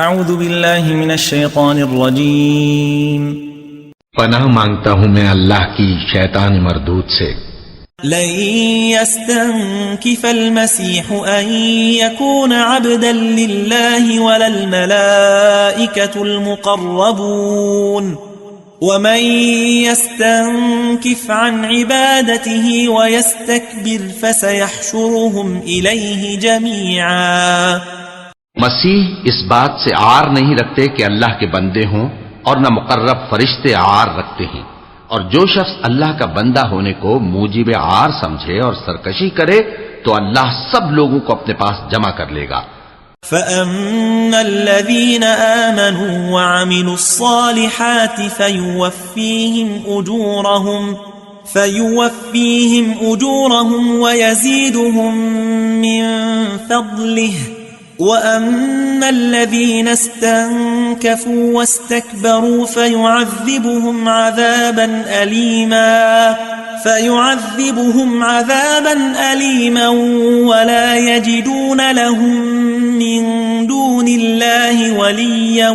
اعوذ باللہ من الشیطان الرجیم پناہ مانگتا ہوں میں اللہ کی شیطان مردود سے۔ لن يستنكف المسيح أن يكون عبدا لله ولا الملائكة المقربون ومن يستنكف عن عبادته ويستكبر فسيحشرهم إليه جميعا۔ مسیح اس بات سے عار نہیں رکھتے کہ اللہ کے بندے ہوں، اور نہ مقرب فرشتے عار رکھتے ہیں، اور جو شخص اللہ کا بندہ ہونے کو موجب عار سمجھے اور سرکشی کرے تو اللہ سب لوگوں کو اپنے پاس جمع کر لے گا۔ فَأَمَّا الَّذِينَ آمَنُوا وَعَمِلُوا الصَّالِحَاتِ فَيُوَفِّيهِمْ أُجُورَهُمْ وَيَزِيدُهُمْ مِنْ فَضْلِهِ وَأَمَّا الَّذِينَ اسْتَنكَفُوا وَاسْتَكْبَرُوا فَيُعَذِّبُهُمْ عَذَابًا أَلِيمًا وَلَا يَجِدُونَ لَهُم مِّن دُونِ اللَّهِ وَلِيًّا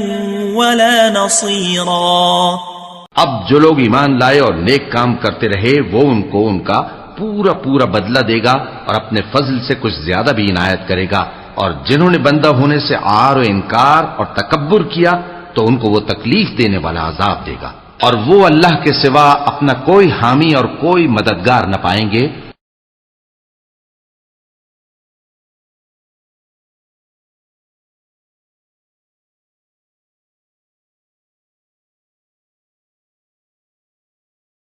وَلَا نَصِيرًا۔ اب جو لوگ ایمان لائے اور نیک کام کرتے رہے وہ ان کو ان کا پورا بدلہ دے گا اور اپنے فضل سے کچھ زیادہ بھی عنایت کرے گا، اور جنہوں نے بندہ ہونے سے عار و انکار اور تکبر کیا تو ان کو وہ تکلیف دینے والا عذاب دے گا، اور وہ اللہ کے سوا اپنا کوئی حامی اور کوئی مددگار نہ پائیں گے۔